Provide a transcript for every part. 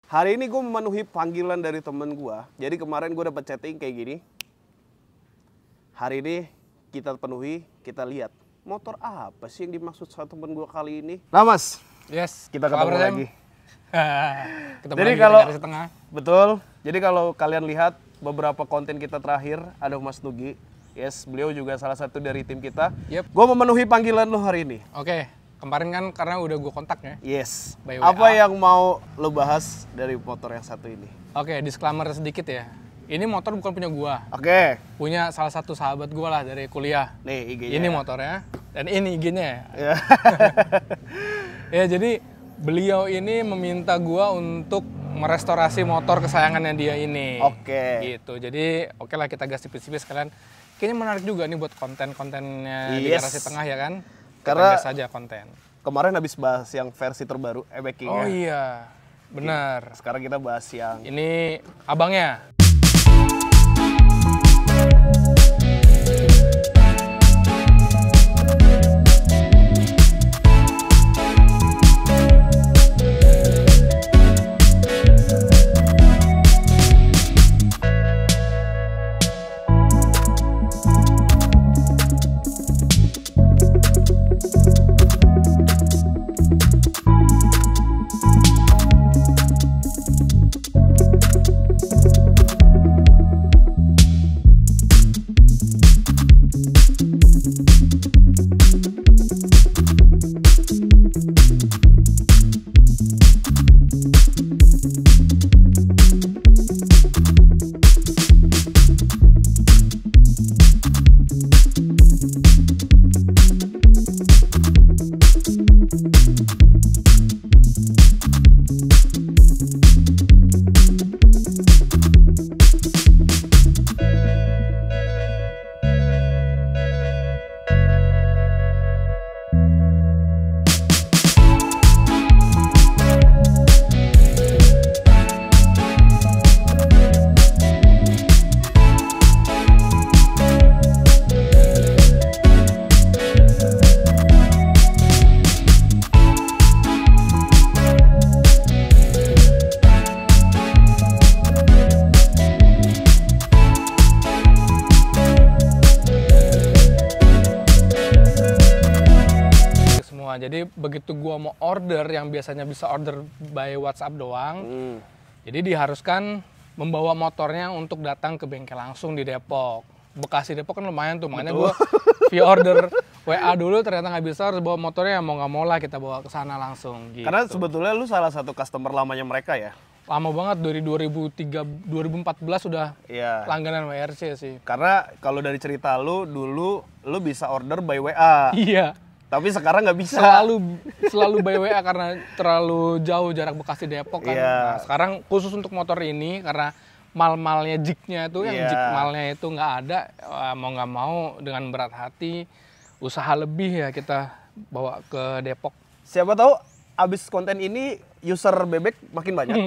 Hari ini gue memenuhi panggilan dari temen gue. Jadi kemarin gue dapet chatting kayak gini. Hari ini kita penuhi, kita lihat motor apa sih yang dimaksud sama temen gue kali ini. Nah mas, yes, kita ketemu lagi. Ketemu Jadi lagi kalau dari setengah. betul, jadi kalau kalian lihat beberapa konten kita terakhir, ada Mas Nugi. Yes, beliau juga salah satu dari tim kita. Yep. Gue memenuhi panggilan lo hari ini. Oke, kemarin kan karena udah gue kontak ya. Yes. By Apa WA. yang mau lo bahas dari motor yang satu ini? Oke, disclaimer sedikit ya. Ini motor bukan punya gua. Oke. Punya salah satu sahabat gua lah dari kuliah. Nih IG-nya. Ini motornya dan ini IG-nya. Ya. Ya, jadi beliau ini meminta gua untuk merestorasi motor kesayangannya dia ini. Oke. Gitu. Jadi oke lah kita gas tipis-tipis sekalian. Kayaknya menarik juga nih buat konten-kontennya di Yes. garasi tengah ya kan. Karena- kita gas aja konten. Kemarin habis bahas yang versi terbaru, e-backingnya. Oh iya, benar. Sekarang kita bahas yang Ini abangnya. Jadi begitu gua mau order yang biasanya bisa order by WhatsApp doang, jadi diharuskan membawa motornya untuk datang ke bengkel langsung di Depok. Bekasi Depok kan lumayan tuh, makanya gua via order WA dulu ternyata nggak bisa, harus bawa motornya, mau nggak mau lah kita bawa ke sana langsung. Gitu. Karena sebetulnya lu salah satu customer lamanya mereka ya. Lama banget dari 2014 sudah Iya. langganan WRC sih. Karena kalau dari cerita lu dulu lu bisa order by WA. Iya. Tapi sekarang nggak bisa. Selalu by WA karena terlalu jauh jarak Bekasi Depok kan. Iya. Nah, sekarang khusus untuk motor ini karena mal-malnya jignya itu yang Iya. jig malnya itu nggak ada, mau nggak mau dengan berat hati usaha lebih ya kita bawa ke Depok. Siapa tahu abis konten ini user bebek makin banyak.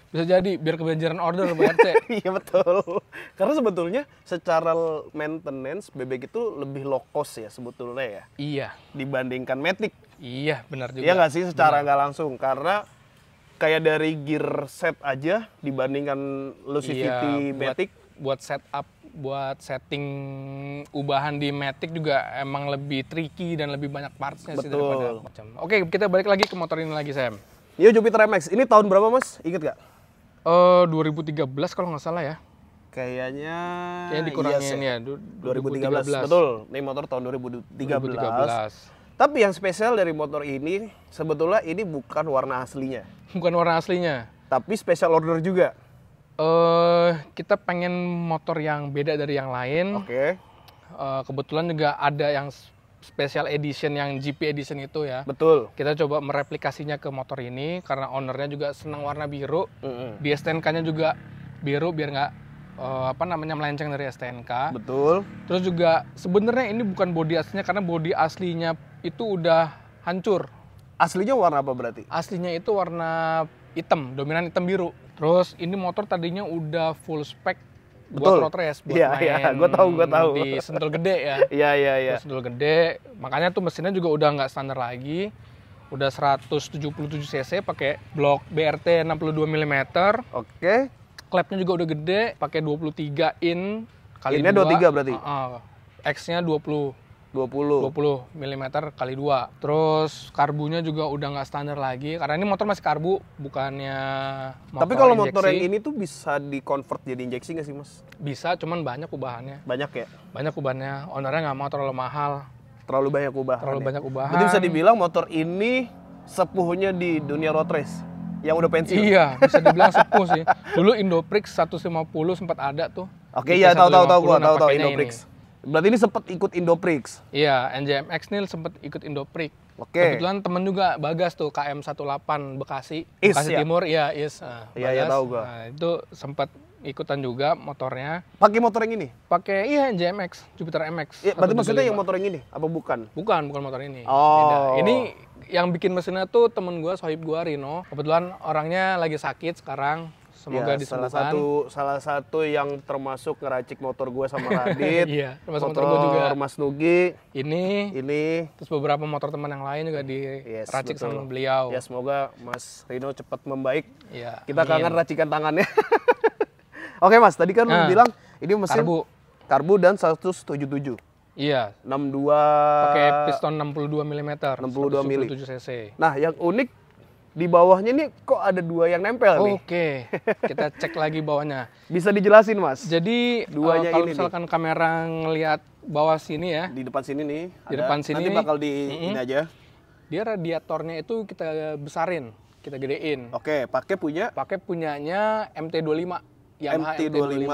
Bisa jadi biar kebanjiran order BRC. Iya betul. Karena sebetulnya secara maintenance bebek itu lebih low cost ya sebetulnya ya Iya. dibandingkan Matic. Iya, benar juga. Iya nggak sih secara nggak langsung, karena kayak dari gear set aja dibandingkan Lucivity Matic. buat setup, buat setting ubahan di Matic juga emang lebih tricky dan lebih banyak partsnya sih Betul. daripada macam. Oke, kita balik lagi ke motor ini lagi, Sam. Yo Jupiter MX, ini tahun berapa mas? Ingat gak? 2013 kalau nggak salah ya. Kayaknya Dikurangin iya sih. ya. 2013. Betul, ini motor tahun 2013. Tapi yang spesial dari motor ini sebetulnya ini bukan warna aslinya, Bukan warna aslinya. tapi special order juga. Kita pengen motor yang beda dari yang lain. Oke, Kebetulan juga ada yang special edition, yang GP edition itu ya. betul. Kita coba mereplikasinya ke motor ini karena ownernya juga senang warna biru. Mm-mm. Di STNK-nya juga biru biar nggak melenceng dari STNK. Betul. Terus juga sebenarnya ini bukan bodi aslinya karena bodi aslinya itu udah hancur. Aslinya warna apa berarti? Aslinya itu warna hitam, dominan hitam biru. Terus ini motor tadinya udah full spec buat Betul. road race, buat Iya, main iya, gua tahu. di sentul gede ya. Iya. Sentul gede, makanya tuh mesinnya juga udah nggak standar lagi. Udah 177 cc pakai blok BRT 62 mm. Oke. Klepnya juga udah gede, pakai 23 in kali 2. Innya 23 berarti? X-nya 20 20 mm kali 2. Terus karbunya juga udah nggak standar lagi, karena ini motor masih karbu, bukannya motor Tapi kalau injeksi. motor yang ini tuh bisa di-convert jadi injeksi nggak sih, Mas? Bisa, cuman banyak ubahannya. Banyak ya? Banyak ubahannya, ownernya nggak mau terlalu mahal. Terlalu banyak ubahan. Terlalu ya? banyak ubahan. Berarti bisa dibilang motor ini sepuhnya di dunia road race yang udah pensiun. Iya, bisa dibilang sepuh sih. Dulu Indoprix 150 sempat ada tuh. Oke, iya tahu gua, tahu Indoprix. Ini. Berarti ini sempat ikut Indoprix. Iya, NJMX nih sempat ikut Indoprix. Oke. Kebetulan temen juga Bagas tuh KM18 Bekasi, Is, Bekasi ya? Timur, iya Is. Iya, tahu gua. Nah, itu sempat ikutan juga motornya. Pakai motor yang ini? Pakai NJMX, Jupiter MX. Iya, berarti maksudnya 135. yang motor yang ini apa bukan? Bukan motor ini. Oh. Beda. Ini yang bikin mesinnya tuh temen gua, sohib gua, Rino. Kebetulan orangnya lagi sakit sekarang. Semoga Ya, disembuhkan. salah satu yang termasuk ngeracik motor gue sama Radit. Iya, termasuk motor gua juga. Mas Nugi. Ini. Terus Terus beberapa motor teman yang lain juga diracik sama beliau. Ya, semoga Mas Rino cepat membaik. Iya. Kita amin. kangen racikan tangannya. Oke, Mas, tadi kan lu bilang ini mesin karbu dan 177. Iya. 62 Pakai piston 62 mm. 62 mili. 177 cc. Nah, yang unik di bawahnya nih kok ada 2 yang nempel nih. Oke, kita cek lagi bawahnya. Bisa dijelasin, Mas? Jadi Duanya kalau ini misalkan kamera ngelihat bawah sini ya, di depan sini nih. Di depan sini. Nanti bakal ini aja. dia radiatornya itu kita besarin, kita gedein. Oke, pakai Punyanya MT25. Yamaha MT25.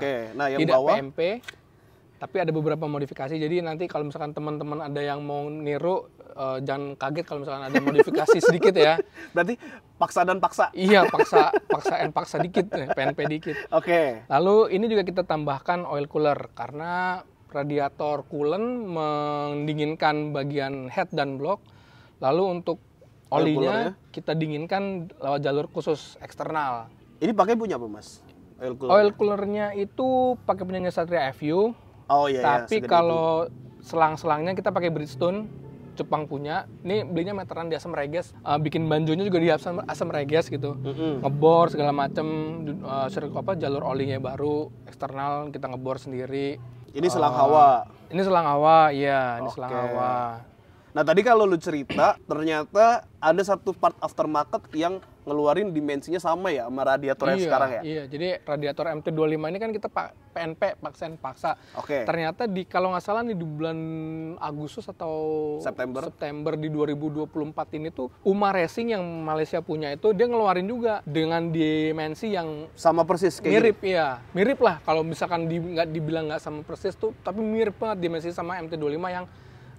Oke, nah yang tidak bawah PMP, tapi ada beberapa modifikasi. Jadi nanti kalau misalkan teman-teman ada yang mau niru, jangan kaget kalau misalkan ada modifikasi sedikit ya. berarti paksa dan paksa. Iya, paksa dikit, PNP dikit. Oke. Lalu ini juga kita tambahkan oil cooler karena radiator coolant mendinginkan bagian head dan block. Lalu untuk olinya kita dinginkan lewat jalur khusus eksternal. Ini pakai punya apa, Mas? Oil coolernya itu pakai punyanya Satria FU. Oh iya. Tapi kalau selang-selangnya kita pakai Bridgestone, Jepang punya. Ini belinya meteran di Asam Reges. Bikin banjonya juga di Asam Reges gitu. Ngebor segala macem. Jalur olinya baru, eksternal kita ngebor sendiri. Ini selang hawa. Ini selang hawa, iya. Ini selang hawa. Nah tadi kalau lu cerita, ternyata ada satu part aftermarket yang ngeluarin dimensinya sama ya sama radiator yang sekarang ya? Iya, jadi radiator MT25 ini kan kita PNP, paksa. Oke. Ternyata kalau nggak salah nih di bulan Agustus atau September di 2024 ini tuh UMA Racing yang Malaysia punya itu dia ngeluarin juga dengan dimensi yang sama persis kayak mirip gini. Ya, mirip lah kalau misalkan nggak dibilang nggak sama persis tuh, tapi mirip banget dimensi sama MT25 yang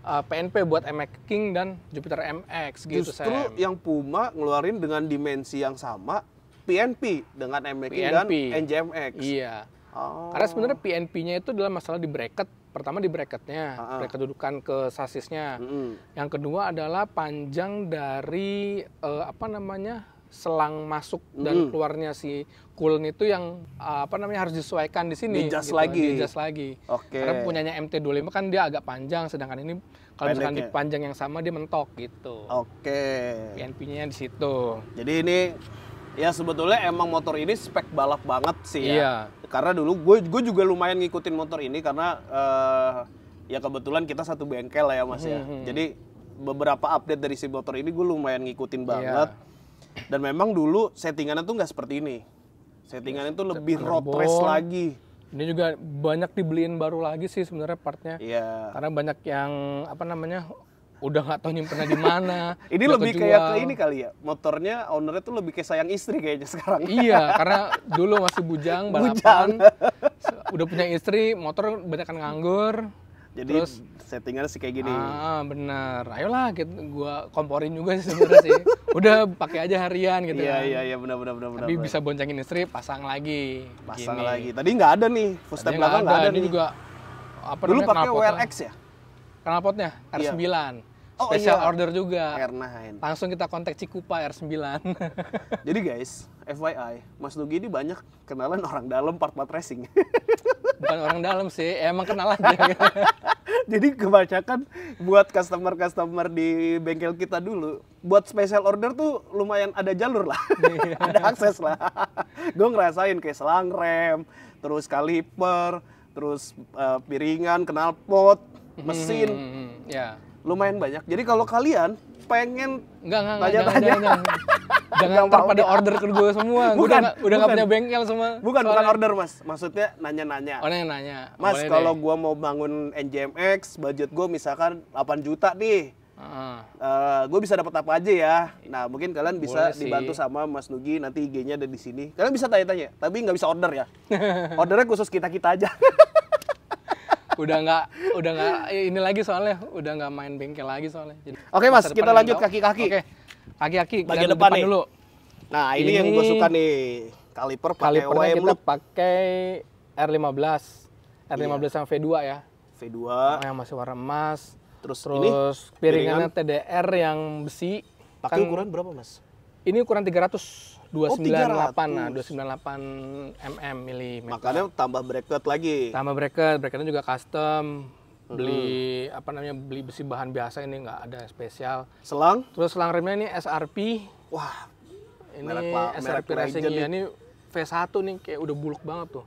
PNP buat MX King dan Jupiter MX gitu. Justru yang Puma ngeluarin dengan dimensi yang sama PNP dengan MX King dan NJMX. Iya. Karena sebenarnya PNP-nya itu adalah masalah di bracket. Pertama di bracketnya, bracket dudukan ke sasisnya. Yang kedua adalah panjang dari selang masuk dan keluarnya si coolant itu yang harus disesuaikan di sini. Di-adjust lagi. Oke. Karena punyanya MT25 kan dia agak panjang, sedangkan ini kalau misalkan di panjang yang sama dia mentok gitu. Oke. PNP-nya di situ. Jadi ini ya sebetulnya emang motor ini spek balap banget sih ya. Iya. Karena dulu gue juga lumayan ngikutin motor ini karena ya kebetulan kita satu bengkel lah ya Mas ya. Jadi beberapa update dari si motor ini gue lumayan ngikutin banget. Dan memang dulu settingannya tuh nggak seperti ini. Settingannya tuh lebih road race lagi. Ini juga banyak dibeliin baru lagi sih sebenarnya partnya. Iya. Karena banyak yang udah nggak tahu nyimpennya di mana. Ini lebih kayak ke ini kali ya. Motornya ownernya tuh lebih kayak sayang istri kayaknya sekarang. Iya, karena dulu masih bujang balapan. Udah punya istri, motor banyak kan nganggur. Jadi terus settingannya sih kayak gini. Bener. Ayolah gua komporin juga sih sebenarnya sih. Udah pakai aja harian gitu. Iya benar. Tapi bisa boncengin istri, pasang lagi. Lagi. Tadi nggak ada nih, footstep belakang nggak ada ini nih. juga dulu pakai WRX ya? Knalpotnya R9. Special order juga. R9. Langsung kita kontak Cikupa R9. Jadi guys, FYI, Mas Nugi ini banyak kenalan orang dalam part-part racing. Bukan orang dalam sih, emang kenal aja. Jadi kebanyakan buat customer di bengkel kita dulu, buat special order tuh lumayan ada jalur lah, ada akses lah. Gue ngerasain kayak selang rem, terus kaliper, terus piringan, knalpot, mesin, Ya. lumayan banyak. Jadi kalau kalian pengen Enggak, tanya-tanya, jangan ntar pada order ke gue semua. Gue udah nggak punya bengkel semua. bukan order mas, maksudnya nanya-nanya. Orang yang nanya. Mas, boleh kalau deh. gua mau bangun NJMX, budget gua misalkan 8 juta nih. Gue bisa dapat apa aja ya? Nah, mungkin kalian bisa Boleh sih. dibantu sama Mas Nugi, nanti IG-nya ada di sini. Kalian bisa tanya-tanya, tapi nggak bisa order ya. Ordernya khusus kita-kita aja. udah nggak ini lagi soalnya, udah nggak main bengkel lagi soalnya. Jadi, Oke, Mas, masa kita depan lanjut yang tahu. kaki-kaki. Oke, kaki-kaki. Bagian Lihat depan nih. dulu. Nah, ini yang gue suka nih. Kaliper pakai Kalipernya OEM kita loop pakai R15 yang V2 ya. V2. Yang masih warna emas. Terus Piringannya TDR yang besi. pakai ukuran berapa, Mas? Ini ukuran 300. 298, 300. nah 298 mm. Makanya tambah bracket lagi. Tambah bracketnya juga custom. Beli beli besi bahan biasa, ini nggak ada spesial. Selang. Terus selang remnya ini SRP. Wah, Ini merek SRP Racing legend ya, ini V1 nih kayak udah buluk banget tuh.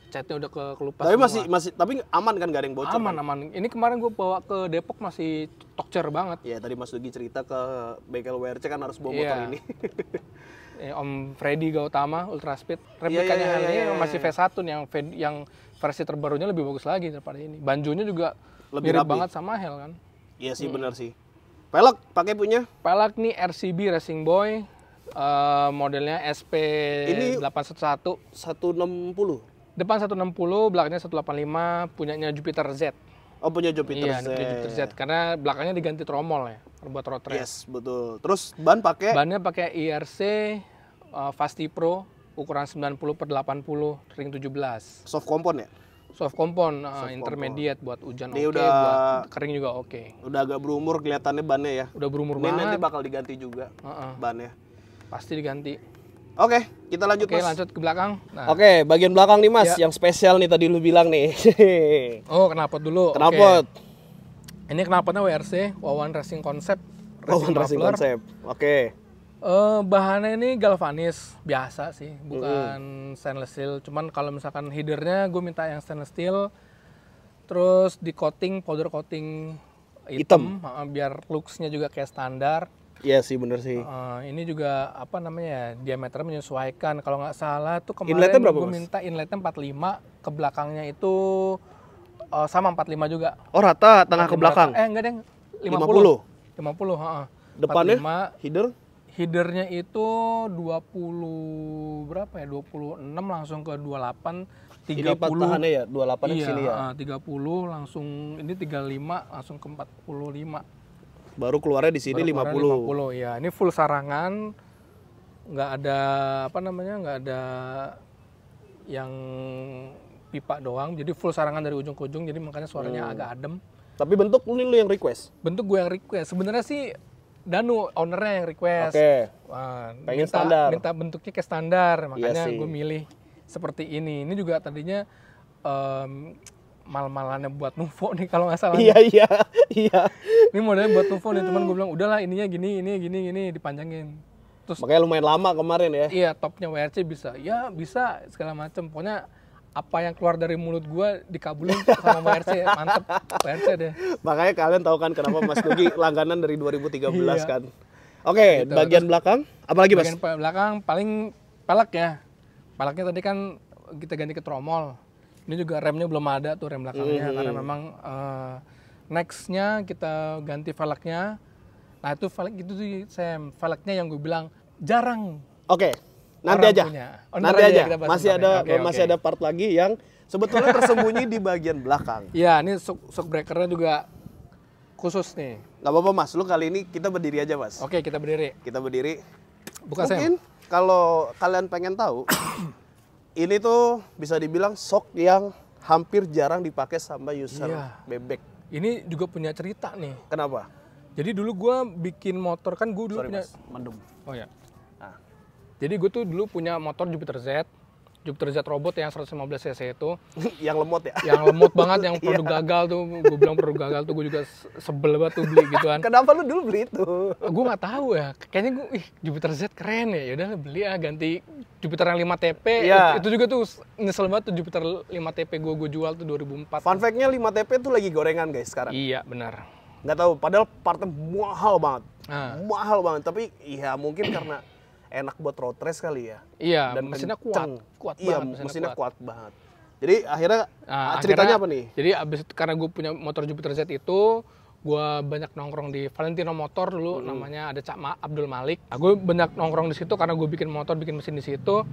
Catnya udah kelupas tapi semua. masih tapi aman kan, gak ada yang bocor? Aman, kan? aman. Ini kemarin gue bawa ke Depok masih tokcer banget. Ya tadi Mas Dugi cerita ke bengkel WRC kan harus bawa Iya. motor ini. Om Freddy Gautama Ultra Speed. Replikanya Iya, ini iya. masih V1 nih, yang versi terbarunya lebih bagus lagi daripada ini. Banjonya juga Lebih mirip rapi. banget sama Hell kan. Iya sih, benar sih. Pelek pakai punya? Pelek nih RCB Racing Boy. Modelnya SP Ini 811. 160. Depan 160, belakangnya 185, punyanya Jupiter Z. Oh, punya Jupiter Iya, Z. punya Jupiter Z karena belakangnya diganti tromol ya, buat road race. Yes, betul. Terus ban pakai Bannya pakai IRC Fasti Pro ukuran 90/80 ring 17. soft compound ya? Soft compound, intermediate buat hujan Ini oke, udah- buat kering juga oke. Udah agak berumur kelihatannya bannya ya. Udah berumur Ini nanti banget, bakal diganti juga Heeh. bannya. pasti diganti. Oke, kita lanjut Oke, Mas. lanjut ke belakang. Nah, Oke, bagian belakang nih Mas, Ya. yang spesial nih tadi lu bilang nih. oh knalpot dulu. Knalpot. Oke. Ini knalpotnya WRC, Wawan Racing Concept. Wawan Racing muffler. Concept. Oke. Bahannya ini galvanis biasa sih, bukan stainless steel. Cuman kalau misalkan headernya gue minta yang stainless steel, terus di coating powder coating hitam, biar looks-nya juga kayak standar. Iya sih, bener sih. Ini juga apa namanya ya, diameternya menyesuaikan. Kalau nggak salah tuh kemarin Inletnya berapa, gue Mas? minta inletnya 45, ke belakangnya itu sama 45 juga. Oh, rata tengah ke 45 belakang. enggak deh, 50. 50, Depannya 45. header Headernya itu 20 berapa ya? 26 langsung ke 28, 30. ini patahannya ya 28 di Iya, sini ya. 30 langsung ini 35 langsung ke 45. Baru keluarnya di sini Baru keluaran 50. 50 ya. Ini full sarangan. Nggak ada nggak ada yang pipa doang. Jadi full sarangan dari ujung ke ujung, jadi makanya suaranya agak adem. Tapi bentuk lu yang request. Bentuk gue yang request. Sebenarnya sih Danu ownernya yang request. Oke. Wah, Pengen standar. minta bentuknya kayak standar, makanya sih. gue milih seperti ini. Ini juga tadinya mal-malannya buat Nuvo nih kalau nggak salah. Iya. Ini modelnya buat Nuvo nih, cuman gue bilang udahlah ininya gini dipanjangin. Terus Makanya lumayan lama kemarin ya. iya, topnya WRC bisa, ya bisa segala macem. Pokoknya apa yang keluar dari mulut gue dikabulin sama WRC, mantep WRC deh. Makanya kalian tahu kan kenapa Mas Nugi langganan dari 2013 Iya. kan. Oke, Gitu. bagian belakang apalagi Mas? Bagian belakang paling pelek ya. Peleknya tadi kan kita ganti ke tromol. Ini juga remnya belum ada tuh, rem belakangnya, karena memang nextnya kita ganti velgnya. Nah itu velg itu tuh Sam, velgnya yang gue bilang jarang. Oke, nanti Orang aja. punya. Oh, Nanti ntar aja aja. kita bahas Masih ntar ya. ada Oke, masih oke. ada part lagi yang sebetulnya tersembunyi di bagian belakang. Iya, ini shock breakernya juga khusus nih. Gak apa-apa Mas, lu kali ini kita berdiri aja Mas. Oke, kita berdiri. Kita berdiri. Buka Sam. Mungkin kalau kalian pengen tahu, ini tuh bisa dibilang shock yang hampir jarang dipakai sama user Iya. bebek. Ini juga punya cerita nih. Kenapa? Jadi dulu gue bikin motor, kan gue dulu Sorry punya... Mas, mendem. Oh ya. Nah, Jadi gue tuh dulu punya motor Jupiter Z. Jupiter Z Robot yang 115 cc itu. Yang lemot ya? Yang lemot banget, yang produk gagal tuh. Gue bilang produk gagal tuh, gue juga sebel banget tuh beli gituan. Kenapa lu dulu beli itu? Gue nggak tahu ya. Kayaknya gue, Jupiter Z keren ya. Yaudah beli ya, ganti Jupiter yang 5TP. Iya. Itu juga tuh nyesel banget tuh Jupiter 5TP gue jual tuh 2004. Fun fact-nya 5TP tuh lagi gorengan guys sekarang. Iya, benar. Nggak tahu, padahal partnya mahal banget. Nah. Mahal banget, tapi ya mungkin karena enak buat road race kali ya. Iya, Dan mesinnya kenceng. kuat Iya, banget, mesinnya kuat banget. Jadi akhirnya ceritanya akhirnya, apa nih? Jadi abis karena gue punya motor Jupiter Z itu, gue banyak nongkrong di Valentino Motor dulu, namanya ada Abdul Malik. Nah, gue banyak nongkrong di situ karena gue bikin motor, bikin mesin di situ.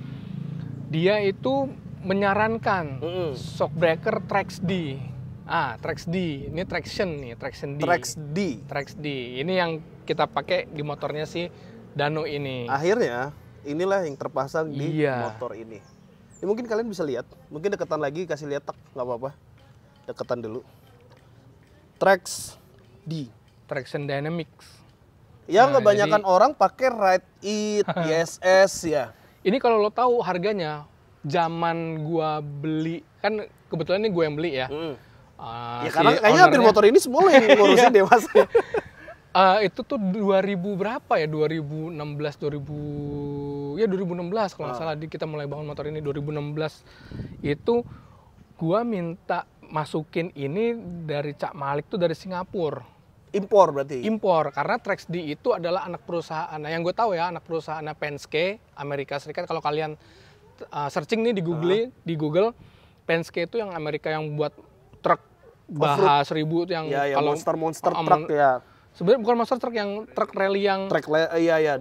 Dia itu menyarankan shockbreaker Trax D. Trax D, ini traction nih, traction D. Trax D. Ini yang kita pakai di motornya si Dano ini. Akhirnya inilah yang terpasang di Iya. motor ini. Ini mungkin kalian bisa lihat, mungkin deketan lagi, kasih lihat tak, nggak apa-apa. Deketan dulu. Trax D. Traction Dynamics. Yang Nah, kebanyakan orang pakai Ride It, ISS ya. Ini kalau lo tahu harganya, zaman gua beli, kan kebetulan ini gue yang beli ya. Ya karena kayaknya hampir motor ini semua lo yang ngurusin deh mas. Itu tuh 2000 berapa ya? 2016 2016 kalau nggak salah kita mulai bangun motor ini 2016. Itu gua minta masukin ini dari Cak Malik tuh dari Singapura. Impor berarti. Impor karena Trax D itu adalah anak perusahaan. Nah, yang gue tahu ya anak perusahaan Penske Amerika Serikat. Kalau kalian searching nih di Google Penske itu yang Amerika yang buat truk Baha 1000 itu yang kalau monster truck ya. Sebenarnya bukan monster truck, yang truk rally yang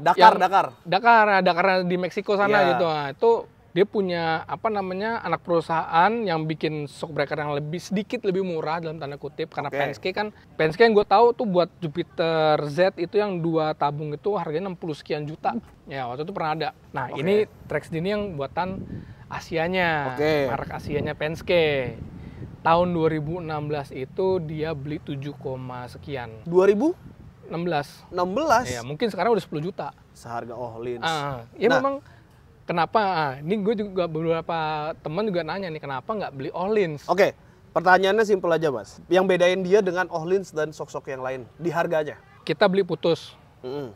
Dakar di Meksiko sana gitu. Nah, itu dia punya anak perusahaan yang bikin shockbreaker yang sedikit lebih murah dalam tanda kutip karena Penske yang gue tahu tuh buat Jupiter Z itu yang 2 tabung itu harganya 60 sekian juta. Ya, waktu itu pernah ada. Nah, ini Trax D ini yang buatan Asianya. Merek Asianya Penske. Tahun 2016 itu dia beli 7, sekian. 2016? Ya, mungkin sekarang udah 10 juta. Seharga Ohlins. Memang kenapa? Ini gue juga beberapa teman juga nanya nih, kenapa nggak beli Ohlins? Oke, pertanyaannya simpel aja mas. Yang bedain dia dengan Ohlins dan sok-sok yang lain di harganya? Kita beli putus.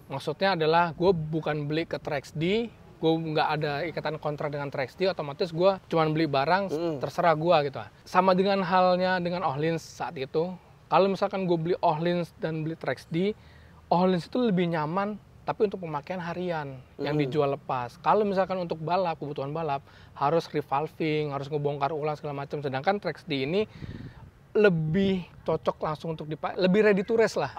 Maksudnya adalah gue bukan beli ke Trax D, gue nggak ada ikatan kontrak dengan Trax D, otomatis gue cuma beli barang terserah gue gitu. Sama dengan halnya dengan Ohlins saat itu. Kalau misalkan gue beli Ohlins dan beli Trax D, Ohlins itu lebih nyaman tapi untuk pemakaian harian yang dijual lepas. Kalau misalkan untuk balap, kebutuhan balap harus revolving, harus ngebongkar ulang segala macam. Sedangkan Trax D ini lebih cocok langsung untuk dipakai, lebih ready to race lah.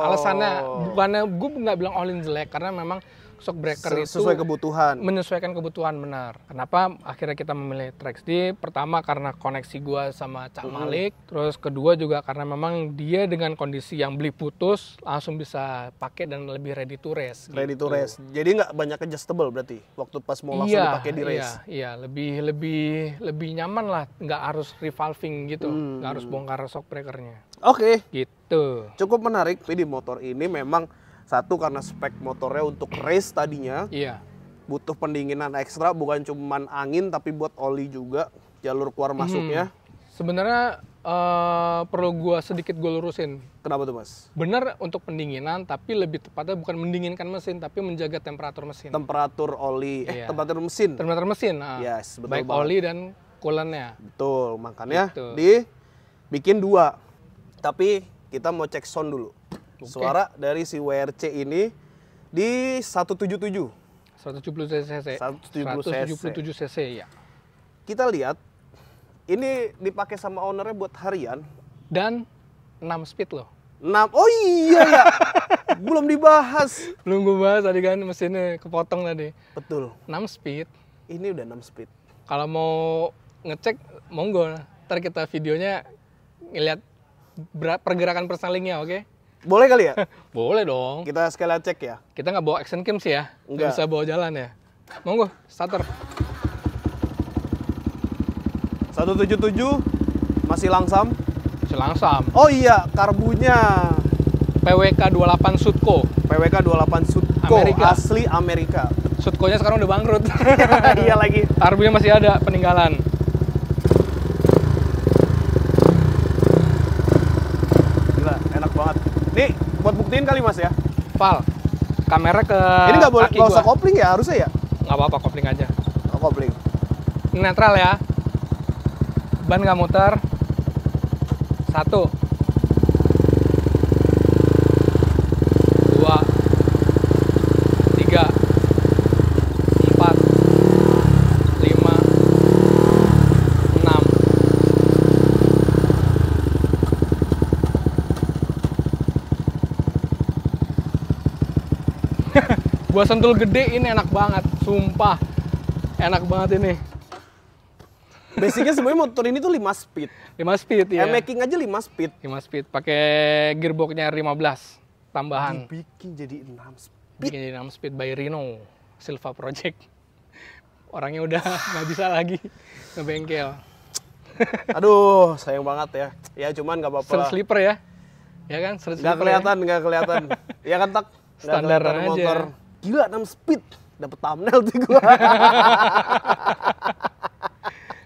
Alasannya bukannya gue nggak bilang Ohlins jelek, karena memang shockbreaker itu sesuai kebutuhan, menyesuaikan kebutuhan benar. Kenapa akhirnya kita memilih Trax D? Pertama karena koneksi gua sama Cak Malik, terus kedua juga karena memang dia dengan kondisi yang beli putus langsung bisa pakai dan lebih ready to race. Ready to race. Jadi nggak banyak adjustable berarti waktu pas mau langsung dipakai di race. Iya, lebih nyaman lah, nggak harus revolving gitu, nggak harus bongkar shockbreakernya. Oke. Gitu. Cukup menarik di motor ini memang. Satu karena spek motornya untuk race tadinya, butuh pendinginan ekstra, bukan cuma angin tapi buat oli juga, jalur keluar masuknya. Sebenarnya perlu sedikit gue lurusin. Kenapa tuh mas? Benar untuk pendinginan, tapi lebih tepatnya bukan mendinginkan mesin, tapi menjaga temperatur mesin. Temperatur oli, temperatur mesin. Temperatur mesin, yes, betul baik banget. oli dan coolant-nya. Betul, makanya gitu. dibikin 2. Tapi kita mau cek sound dulu. Suara dari si WRC ini di 177 cc. 177 cc ya. Kita lihat ini dipakai sama ownernya buat harian dan 6 speed loh. 6. Oh iya ya. Belum dibahas. Belum gue bahas tadi kan, mesinnya kepotong tadi. Betul. 6 speed. Ini udah 6 speed. Kalau mau ngecek monggo, ntar kita videonya ngeliat pergerakan persalingnya, oke? Boleh kali ya? Boleh dong. Kita sekalian cek ya. Kita nggak bawa action cam sih ya. Nggak bisa bawa jalan ya. Monggo, starter. 177 masih langsam. Masih langsam. Oh iya, karbunya PWK 28 Sutco. PWK 28 Sutco, Amerika. asli Amerika. Sutkonya sekarang udah bangkrut. Iya lagi. Arbunya masih ada peninggalan. Gila, enak banget. Nih, buat buktiin kali Mas ya. Val, kamera ke Ini nggak boleh, kaki nggak usah gua. kopling ya harusnya ya? Nggak apa-apa, kopling aja. Oh, kopling. Netral ya. Ban nggak muter. 1, 2, 3, 4, 5, 6. Gua sentul gede ini enak banget, sumpah. Enak banget ini. Basicnya sebenarnya motor ini tuh 5 speed. 5 speed ya. Making aja 5 speed. 5 speed pakai gearboxnya 15 tambahan. Dibikin jadi 6 speed. Bikin jadi 6 speed by Rino Silva Project. Orangnya udah nggak bisa lagi ngebengkel. Aduh, sayang banget ya. Ya cuman nggak apa-apa Street lah. slipper ya. Ya kan, street Nggak slipper kelihatan, nggak kelihatan. Ya kan tak? Nggak Standar kelihatan aja. motor. Gila 6 speed. Dapet thumbnail tuh gua.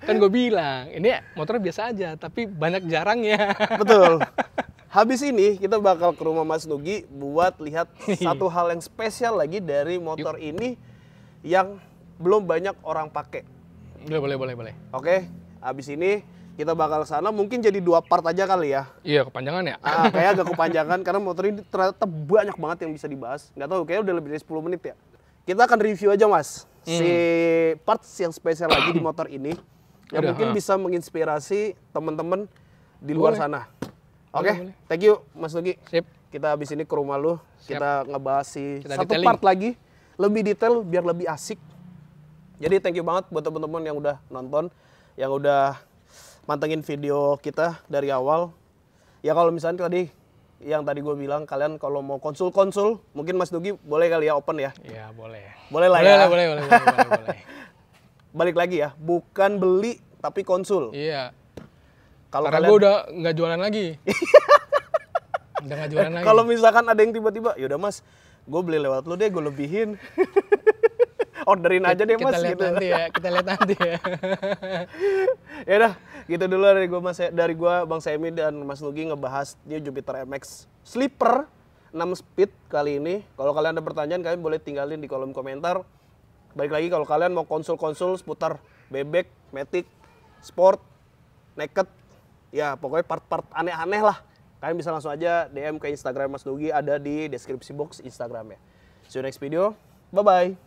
Kan gue bilang, ini motornya biasa aja, tapi banyak jarangnya. Betul. Habis ini kita bakal ke rumah Mas Nugi buat lihat satu hal yang spesial lagi dari motor ini yang belum banyak orang pakai. Boleh. Oke, habis ini kita bakal sana, mungkin jadi 2 part aja kali ya. Iya, kepanjangan ya. Kayak agak kepanjangan karena motor ini ternyata banyak banget yang bisa dibahas. Nggak tahu, kayaknya udah lebih dari 10 menit ya. Kita akan review aja Mas, si parts yang spesial lagi di motor ini. Yang Udah, mungkin bisa menginspirasi teman-teman di luar Boleh. sana. Oke, Boleh. thank you Mas Nugi. Sip. Kita habis ini ke rumah lu, kita ngebahas si Kita satu detailing. part lagi, lebih detail biar lebih asik. Jadi thank you banget buat teman-teman yang udah nonton, yang udah mantengin video kita dari awal. Ya kalau misalnya tadi, yang tadi gue bilang, kalian kalau mau konsul-konsul, mungkin Mas Nugi boleh kali ya open ya. Iya, boleh. Boleh lah ya. Boleh. Balik lagi ya, bukan beli tapi konsul. Iya. Kalau Karena kalian, gue udah nggak jualan lagi. Udah nggak jualan lagi. kalau misalkan ada yang tiba-tiba, yaudah Mas, gue beli lewat lu deh, gue lebihin. Orderin aja deh Mas. Kita lihat Gitu. nanti ya. Kita lihat nanti ya. Ya udah, gitu dulu dari gua Bang Semi dan Mas Nugi ngebahas New Jupiter MX Slipper 6 speed kali ini. Kalau kalian ada pertanyaan, kalian boleh tinggalin di kolom komentar. Balik lagi kalau kalian mau konsul-konsul seputar bebek, matic, sport, naked, ya pokoknya part-part aneh-aneh lah. Kalian bisa langsung aja DM ke Instagram Mas Nugi, ada di deskripsi box Instagramnya. See you next video, bye-bye.